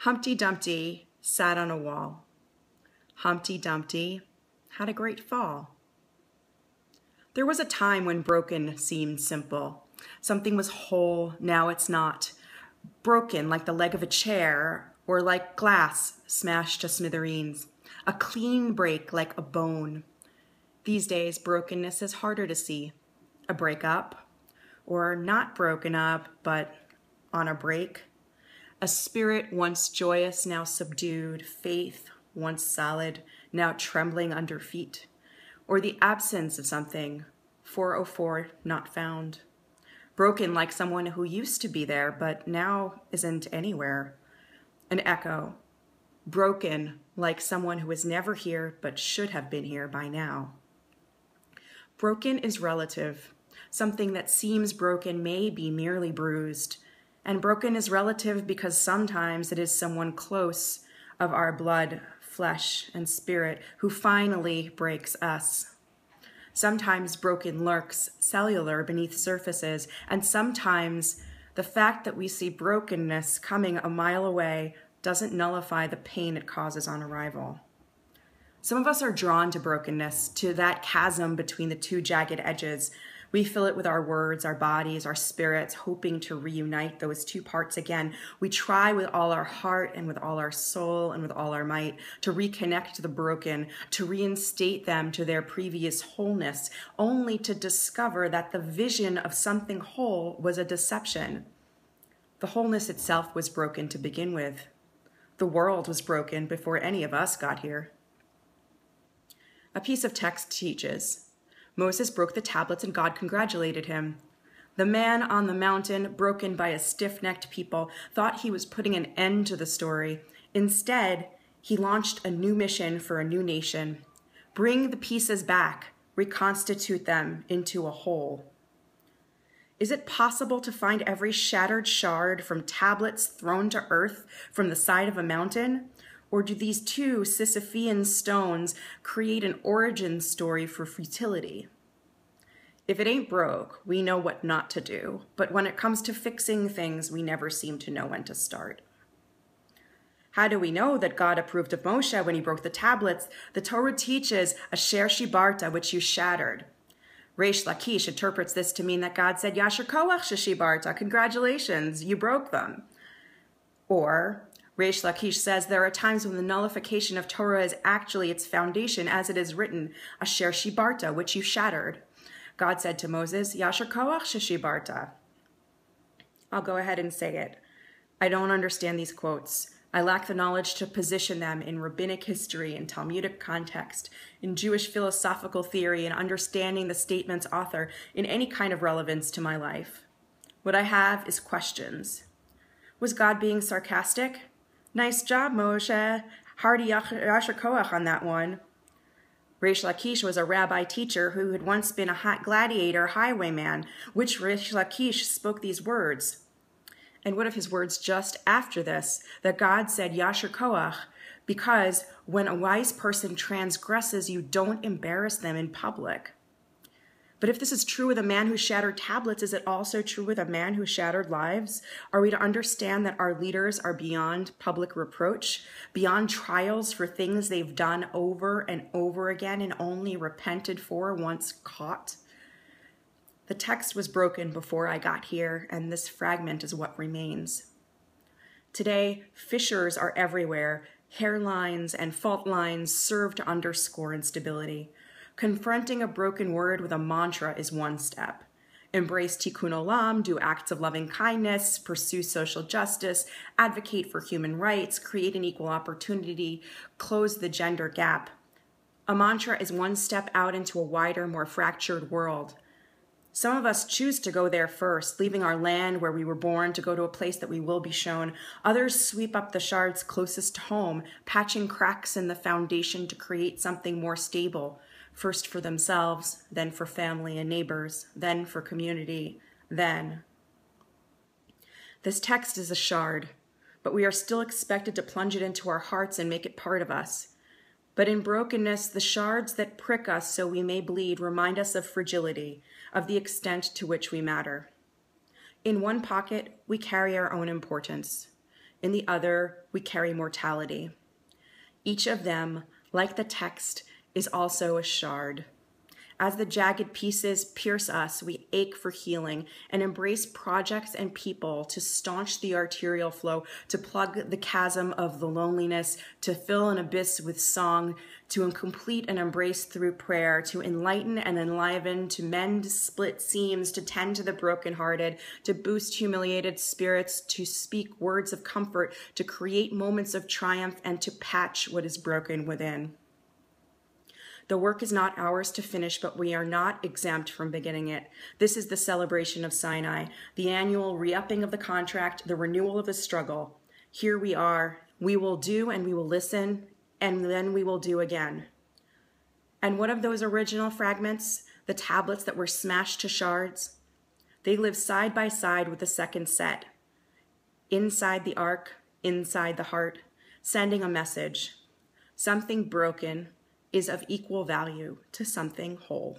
Humpty Dumpty sat on a wall. Humpty Dumpty had a great fall. There was a time when broken seemed simple. Something was whole, now it's not. Broken like the leg of a chair, or like glass smashed to smithereens. A clean break like a bone. These days, brokenness is harder to see. A breakup, or not broken up, but on a break. A spirit once joyous, now subdued. Faith once solid, now trembling under feet. Or the absence of something, 404 not found. Broken like someone who used to be there, but now isn't anywhere. An echo. Broken like someone who was never here, but should have been here by now. Broken is relative. Something that seems broken may be merely bruised. And broken is relative because sometimes it is someone close of our blood, flesh, and spirit who finally breaks us. Sometimes broken lurks cellular beneath surfaces, and sometimes the fact that we see brokenness coming a mile away doesn't nullify the pain it causes on arrival. Some of us are drawn to brokenness, to that chasm between the two jagged edges. We fill it with our words, our bodies, our spirits, hoping to reunite those two parts again. We try with all our heart and with all our soul and with all our might to reconnect the broken, to reinstate them to their previous wholeness, only to discover that the vision of something whole was a deception. The wholeness itself was broken to begin with. The world was broken before any of us got here. A piece of text teaches, Moses broke the tablets and God congratulated him. The man on the mountain, broken by a stiff-necked people, thought he was putting an end to the story. Instead, he launched a new mission for a new nation. Bring the pieces back, reconstitute them into a whole. Is it possible to find every shattered shard from tablets thrown to earth from the side of a mountain? Or do these two Sisyphean stones create an origin story for futility? If it ain't broke, we know what not to do. But when it comes to fixing things, we never seem to know when to start. How do we know that God approved of Moshe when he broke the tablets? The Torah teaches, Asher Shibarta, which you shattered. Reish Lakish interprets this to mean that God said, Yasher Koach Sheshibarta, congratulations, you broke them. Or, Reish Lakish says there are times when the nullification of Torah is actually its foundation, as it is written, Asher Shibarta, which you shattered. God said to Moses, Yasher Koach Sheshibarta. I'll go ahead and say it. I don't understand these quotes. I lack the knowledge to position them in rabbinic history and Talmudic context, in Jewish philosophical theory, and understanding the statement's author in any kind of relevance to my life. What I have is questions. Was God being sarcastic? Nice job, Moshe. Hearty Yasher Koach on that one. Reish Lakish was a rabbi teacher who had once been a hot gladiator highwayman, which Reish Lakish spoke these words. And what of his words just after this, that God said, Yasher Koach, because when a wise person transgresses, you don't embarrass them in public. But if this is true with a man who shattered tablets, is it also true with a man who shattered lives? Are we to understand that our leaders are beyond public reproach, beyond trials for things they've done over and over again and only repented for once caught? The text was broken before I got here, and this fragment is what remains. Today, fissures are everywhere. Hairlines and fault lines serve to underscore instability. Confronting a broken word with a mantra is one step. Embrace tikkun olam, do acts of loving kindness, pursue social justice, advocate for human rights, create an equal opportunity, close the gender gap. A mantra is one step out into a wider, more fractured world. Some of us choose to go there first, leaving our land where we were born to go to a place that we will be shown. Others sweep up the shards closest to home, patching cracks in the foundation to create something more stable. First for themselves, then for family and neighbors, then for community, then. This text is a shard, but we are still expected to plunge it into our hearts and make it part of us. But in brokenness, the shards that prick us so we may bleed remind us of fragility, of the extent to which we matter. In one pocket, we carry our own importance. In the other, we carry mortality. Each of them, like the text, is also a shard. As the jagged pieces pierce us, we ache for healing and embrace projects and people to staunch the arterial flow, to plug the chasm of the loneliness, to fill an abyss with song, to complete and embrace through prayer, to enlighten and enliven, to mend split seams, to tend to the brokenhearted, to boost humiliated spirits, to speak words of comfort, to create moments of triumph, and to patch what is broken within. The work is not ours to finish, but we are not exempt from beginning it. This is the celebration of Sinai, the annual re-upping of the contract, the renewal of the struggle. Here we are. We will do and we will listen, and then we will do again. And what of those original fragments, the tablets that were smashed to shards? They live side by side with the second set, inside the ark, inside the heart, sending a message. Something broken is of equal value to something whole.